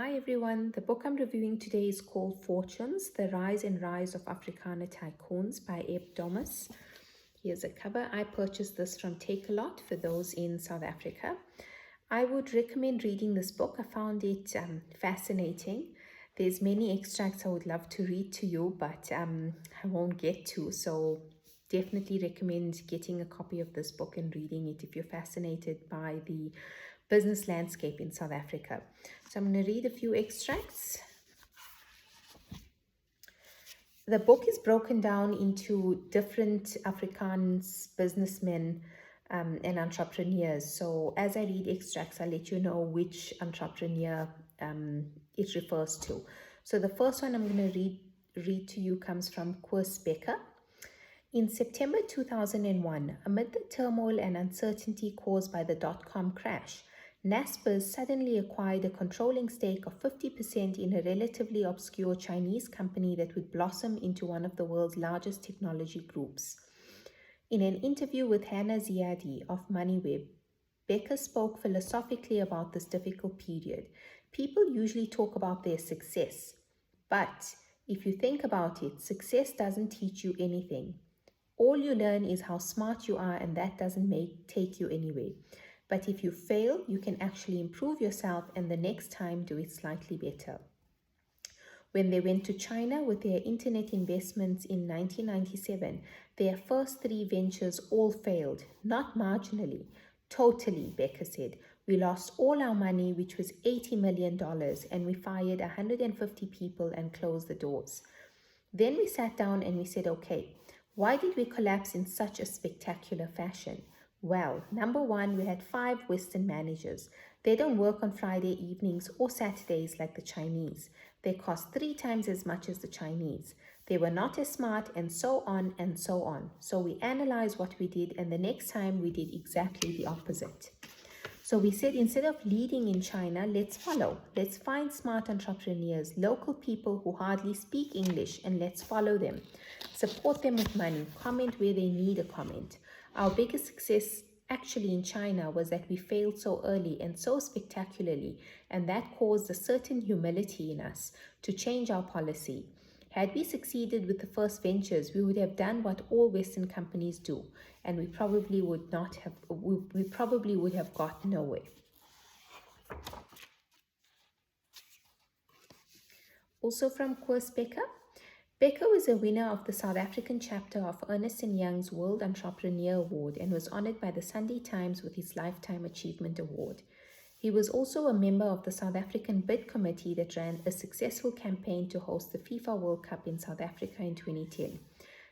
Hi everyone, the book I'm reviewing today is called Fortunes, The Rise and Rise of Afrikaner Tycoons by Ebbe Dommisse. Here's a cover. I purchased this from Take-A-Lot for those in South Africa. I would recommend reading this book. I found it fascinating. There's many extracts I would love to read to you, but I won't get to, so definitely recommend getting a copy of this book and reading it if you're fascinated by the business landscape in South Africa. So I'm going to read a few extracts. The book is broken down into different Afrikaans businessmen and entrepreneurs. So as I read extracts, I'll let you know which entrepreneur it refers to. So the first one I'm going to read to you comes from Koos Becker. In September 2001, amid the turmoil and uncertainty caused by the dot-com crash, Naspers suddenly acquired a controlling stake of 50% in a relatively obscure Chinese company that would blossom into one of the world's largest technology groups. In an interview with Hannah Ziadi of MoneyWeb, Becker spoke philosophically about this difficult period. People usually talk about their success, but if you think about it, success doesn't teach you anything. All you learn is how smart you are, and that doesn't take you anywhere. But if you fail, you can actually improve yourself and the next time do it slightly better. When they went to China with their internet investments in 1997, their first 3 ventures all failed, not marginally, totally, Becker said. We lost all our money, which was $80 million, and we fired 150 people and closed the doors. Then we sat down and we said, okay, why did we collapse in such a spectacular fashion? Well, number one, we had 5 Western managers. They don't work on Friday evenings or Saturdays like the Chinese. They cost 3 times as much as the Chinese. They were not as smart, and so on and so on. So we analyzed what we did, and the next time we did exactly the opposite. So we said, instead of leading in China, let's follow. Let's find smart entrepreneurs, local people who hardly speak English, and let's follow them. Support them with money, comment where they need a comment. Our biggest success actually in China was that we failed so early and so spectacularly, and that caused a certain humility in us to change our policy. Had we succeeded with the first ventures, we would have done what all Western companies do, and we probably would have gotten nowhere. Also from Koos Becker. Becker was a winner of the South African chapter of Ernst & Young's World Entrepreneur Award and was honored by the Sunday Times with his Lifetime Achievement Award. He was also a member of the South African bid committee that ran a successful campaign to host the FIFA World Cup in South Africa in 2010.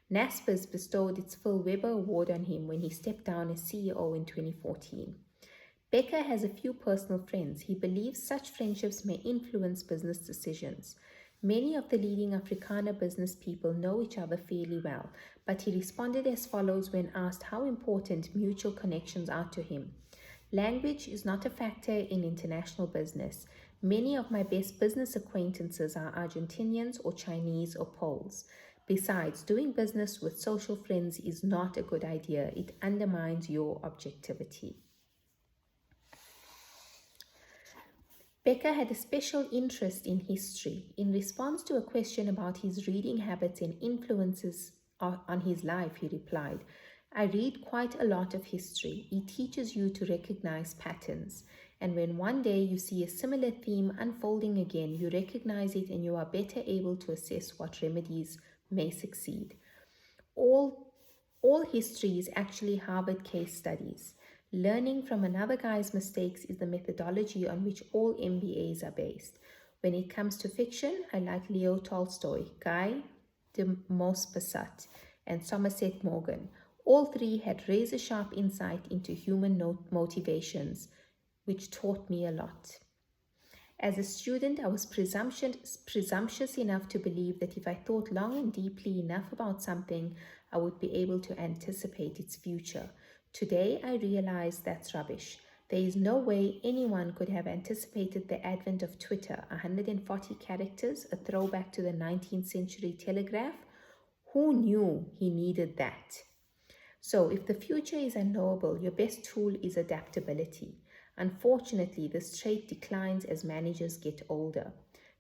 Naspers bestowed its Phil Weber Award on him when he stepped down as CEO in 2014. Becker has a few personal friends. He believes such friendships may influence business decisions. Many of the leading Afrikaner business people know each other fairly well, but he responded as follows when asked how important mutual connections are to him. Language is not a factor in international business. Many of my best business acquaintances are Argentinians or Chinese or Poles. Besides, doing business with social friends is not a good idea. It undermines your objectivity. Becker had a special interest in history. In response to a question about his reading habits and influences on his life, he replied, I read quite a lot of history. It teaches you to recognize patterns. And when one day you see a similar theme unfolding again, you recognize it and you are better able to assess what remedies may succeed. All history is actually Harvard case studies. Learning from another guy's mistakes is the methodology on which all MBAs are based. When it comes to fiction, I like Leo Tolstoy, Guy de Maupassant, and Somerset Maugham. All 3 had razor-sharp insight into human motivations, which taught me a lot. As a student, I was presumptuous enough to believe that if I thought long and deeply enough about something, I would be able to anticipate its future. Today, I realize that's rubbish. There is no way anyone could have anticipated the advent of Twitter, 140 characters, a throwback to the 19th century telegraph. Who knew he needed that? So if the future is unknowable, your best tool is adaptability. Unfortunately, this trait declines as managers get older.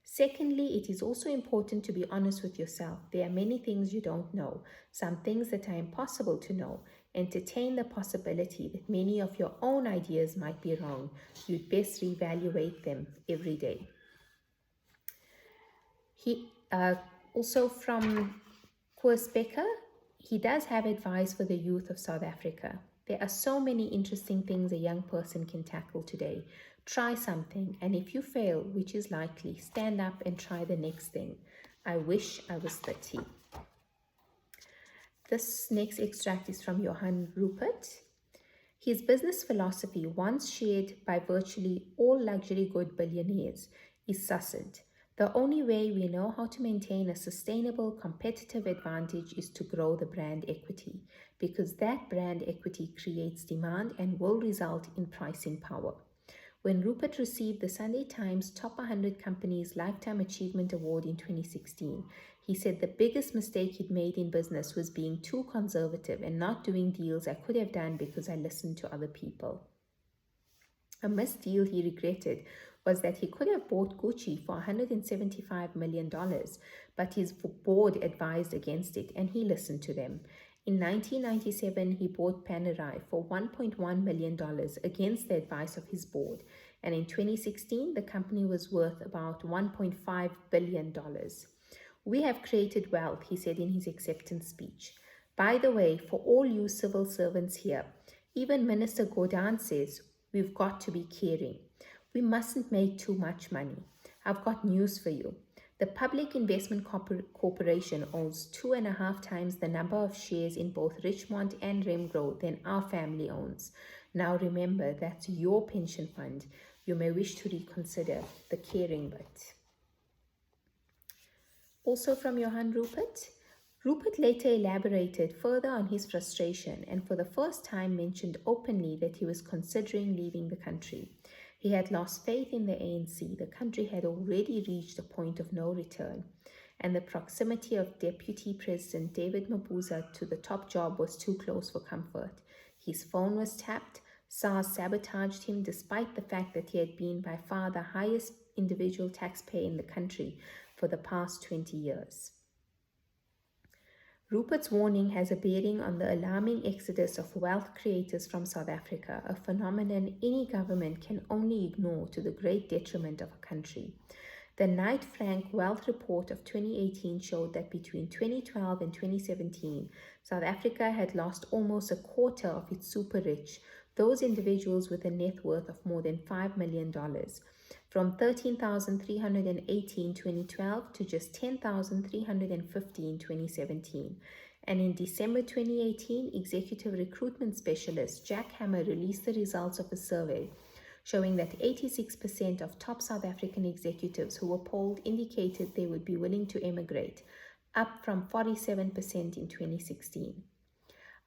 Secondly, it is also important to be honest with yourself. There are many things you don't know, some things that are impossible to know. Entertain the possibility that many of your own ideas might be wrong. You'd best reevaluate them every day. He also from Koos Becker, he does have advice for the youth of South Africa. There are so many interesting things a young person can tackle today. Try something, and if you fail, which is likely, stand up and try the next thing. I wish I was 30. This next extract is from Johann Rupert. His business philosophy, once shared by virtually all luxury good billionaires, is succinct. The only way we know how to maintain a sustainable competitive advantage is to grow the brand equity, because that brand equity creates demand and will result in pricing power. When Rupert received the Sunday Times Top 100 Companies Lifetime Achievement Award in 2016, he said the biggest mistake he'd made in business was being too conservative and not doing deals I could have done because I listened to other people. A missed deal he regretted was that he could have bought Gucci for $175 million, but his board advised against it and he listened to them. In 1997, he bought Panerai for $1.1 million against the advice of his board, and in 2016, the company was worth about $1.5 billion. We have created wealth, he said in his acceptance speech. By the way, for all you civil servants here, even Minister Gordhan says we've got to be caring. We mustn't make too much money. I've got news for you. The Public Investment Corporation owns 2.5 times the number of shares in both Richemont and Remgro than our family owns. Now remember, that's your pension fund. You may wish to reconsider the caring bit. Also from Johann Rupert. Rupert later elaborated further on his frustration and for the first time mentioned openly that he was considering leaving the country. He had lost faith in the ANC. The country had already reached a point of no return, and the proximity of Deputy President David Mabuza to the top job was too close for comfort. His phone was tapped. SARS sabotaged him despite the fact that he had been by far the highest individual taxpayer in the country for the past 20 years. Rupert's warning has a bearing on the alarming exodus of wealth creators from South Africa, a phenomenon any government can only ignore to the great detriment of a country. The Knight Frank Wealth Report of 2018 showed that between 2012 and 2017, South Africa had lost almost a quarter of its super rich, those individuals with a net worth of more than $5 million, from 13,380 in 2012 to just 10,350 in 2017. And in December 2018, executive recruitment specialist Jack Hammer released the results of a survey showing that 86% of top South African executives who were polled indicated they would be willing to emigrate, up from 47% in 2016.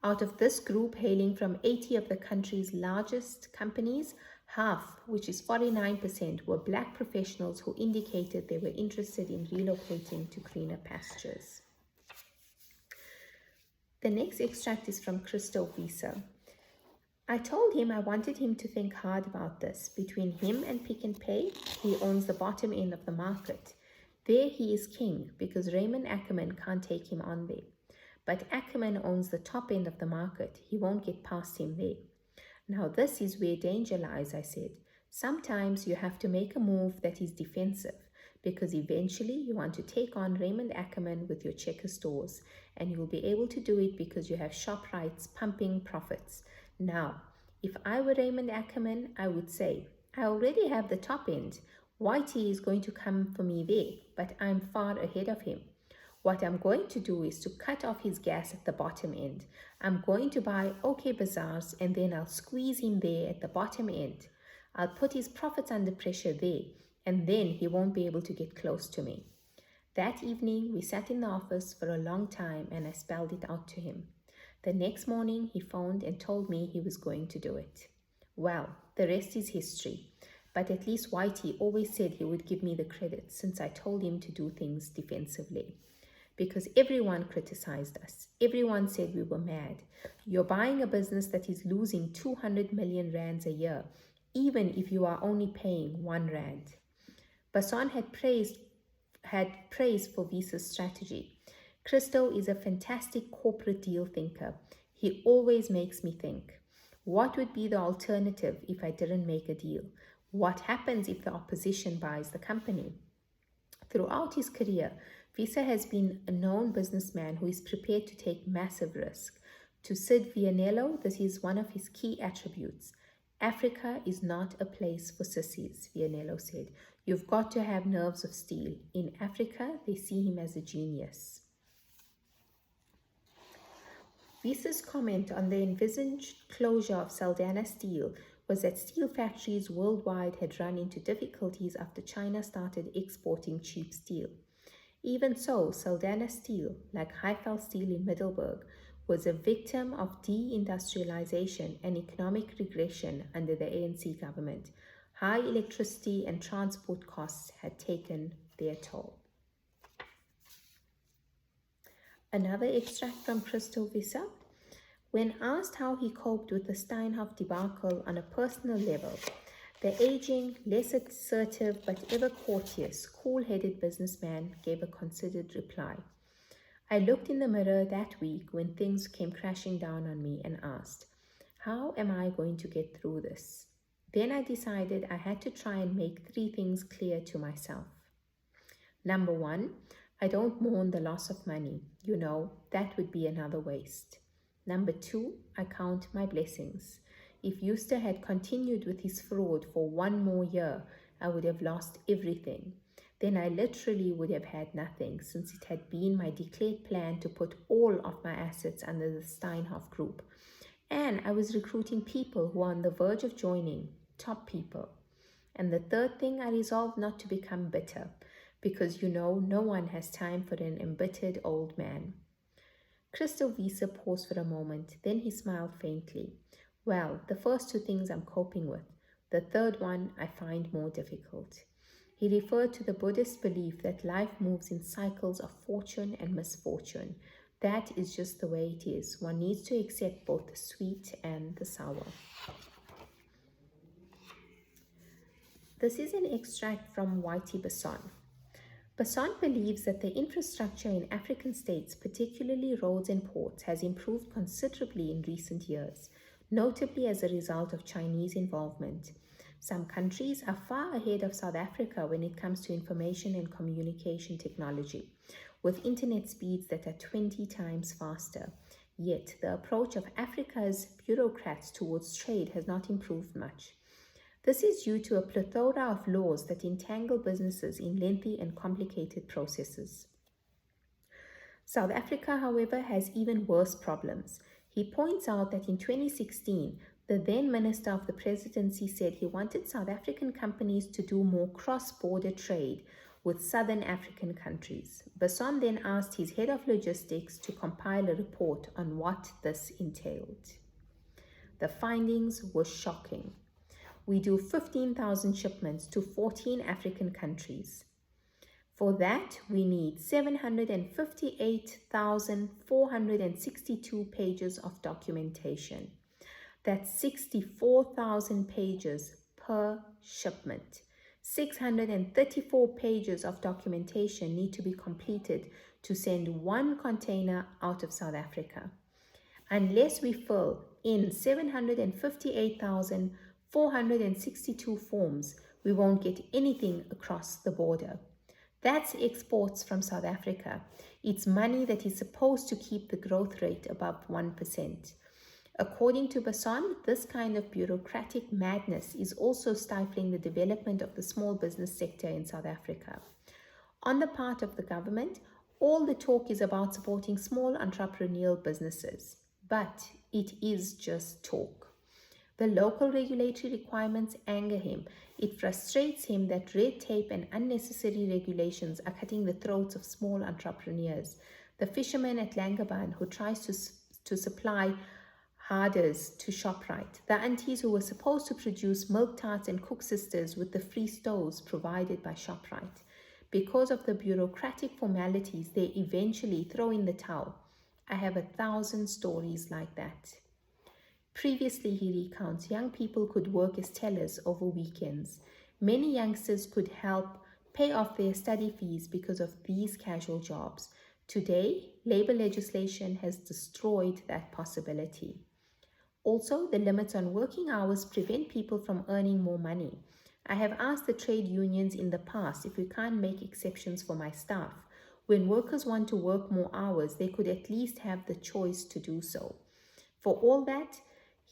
Out of this group, hailing from 80 of the country's largest companies, half, which is 49%, were black professionals who indicated they were interested in relocating to greener pastures. The next extract is from Christo Visa. I told him I wanted him to think hard about this. Between him and Pick n Pay, he owns the bottom end of the market. There he is king because Raymond Ackerman can't take him on there. But Ackerman owns the top end of the market. He won't get past him there. Now this is where danger lies, I said. Sometimes you have to make a move that is defensive because eventually you want to take on Raymond Ackerman with your Checker stores, and you'll be able to do it because you have ShopRite's pumping profits. Now, if I were Raymond Ackerman, I would say, I already have the top end. Whitey is going to come for me there, but I'm far ahead of him. What I'm going to do is to cut off his gas at the bottom end. I'm going to buy OK Bazaars and then I'll squeeze him there at the bottom end. I'll put his profits under pressure there, and then he won't be able to get close to me. That evening, we sat in the office for a long time and I spelled it out to him. The next morning, he phoned and told me he was going to do it. Well, the rest is history. But at least Whitey always said he would give me the credit since I told him to do things defensively. Because everyone criticized us. Everyone said we were mad. You're buying a business that is losing 200 million rands a year. even if you are only paying 1 rand. Basson had praise for Visa's strategy. Christo is a fantastic corporate deal thinker. He always makes me think. What would be the alternative if I didn't make a deal? What happens if the opposition buys the company? Throughout his career, Visa has been a known businessman who is prepared to take massive risk. To Sid Vianello, this is one of his key attributes. Africa is not a place for sissies, Vianello said. You've got to have nerves of steel. In Africa, they see him as a genius. Visa's comment on the envisaged closure of Saldanha Steel was that steel factories worldwide had run into difficulties after China started exporting cheap steel. Even so, Saldanha Steel, like Highfell Steel in Middelburg, was a victim of deindustrialization and economic regression under the ANC government. High electricity and transport costs had taken their toll. Another extract from Christo Visa. When asked how he coped with the Steinhoff debacle on a personal level, the aging, less assertive but ever courteous, cool-headed businessman gave a considered reply. I looked in the mirror that week when things came crashing down on me and asked, how am I going to get through this? Then I decided I had to try and make 3 things clear to myself. Number 1, I don't mourn the loss of money. That would be another waste. Number 2, I count my blessings. If Euster had continued with his fraud for 1 more year, I would have lost everything. Then I literally would have had nothing, since it had been my declared plan to put all of my assets under the Steinhoff Group. And I was recruiting people who are on the verge of joining, top people. And the third thing, I resolved not to become bitter, because no one has time for an embittered old man. Christo Visa paused for a moment, then he smiled faintly. Well, the first 2 things I'm coping with. The third one I find more difficult. He referred to the Buddhist belief that life moves in cycles of fortune and misfortune. That is just the way it is. One needs to accept both the sweet and the sour. This is an extract from Whitey Basson. Basson believes that the infrastructure in African states, particularly roads and ports, has improved considerably in recent years, notably as a result of Chinese involvement. Some countries are far ahead of South Africa when it comes to information and communication technology, with internet speeds that are 20 times faster. Yet, the approach of Africa's bureaucrats towards trade has not improved much. This is due to a plethora of laws that entangle businesses in lengthy and complicated processes. South Africa, however, has even worse problems. He points out that in 2016, the then Minister of the Presidency said he wanted South African companies to do more cross-border trade with Southern African countries. Basson then asked his head of logistics to compile a report on what this entailed. The findings were shocking. We do 15,000 shipments to 14 African countries. For that, we need 758,462 pages of documentation. That's 64,000 pages per shipment. 634 pages of documentation need to be completed to send 1 container out of South Africa. Unless we fill in 758,462 forms, we won't get anything across the border. That's exports from South Africa. It's money that is supposed to keep the growth rate above 1%. According to Basson, this kind of bureaucratic madness is also stifling the development of the small business sector in South Africa. On the part of the government, all the talk is about supporting small entrepreneurial businesses, but it is just talk. The local regulatory requirements anger him. It frustrates him that red tape and unnecessary regulations are cutting the throats of small entrepreneurs. The fisherman at Langebaan who tries to supply harders to ShopRite. The aunties who were supposed to produce milk tarts and cook sisters with the free stoves provided by ShopRite. Because of the bureaucratic formalities, they eventually throw in the towel. I have 1,000 stories like that. Previously, he recounts, young people could work as tellers over weekends. Many youngsters could help pay off their study fees because of these casual jobs. Today, labor legislation has destroyed that possibility. Also, the limits on working hours prevent people from earning more money. I have asked the trade unions in the past if we can't make exceptions for my staff. When workers want to work more hours, they could at least have the choice to do so. For all that,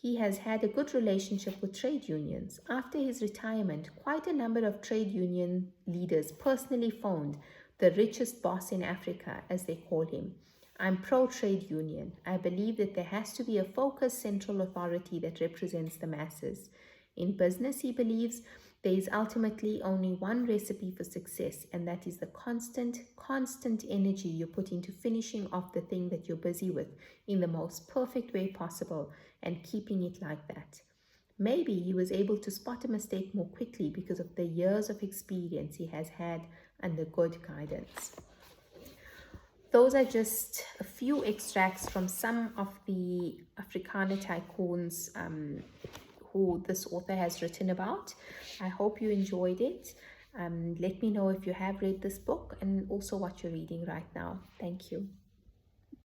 he has had a good relationship with trade unions. After his retirement, quite a number of trade union leaders personally phoned the richest boss in Africa, as they call him. I'm pro-trade union. I believe that there has to be a focused central authority that represents the masses. In business, he believes there is ultimately only one recipe for success, and that is the constant energy you put into finishing off the thing that you're busy with in the most perfect way possible and keeping it like that. Maybe he was able to spot a mistake more quickly because of the years of experience he has had under good guidance. Those are just a few extracts from some of the Afrikaner tycoons who this author has written about. I hope you enjoyed it. Let me know if you have read this book and also what you're reading right now. Thank you.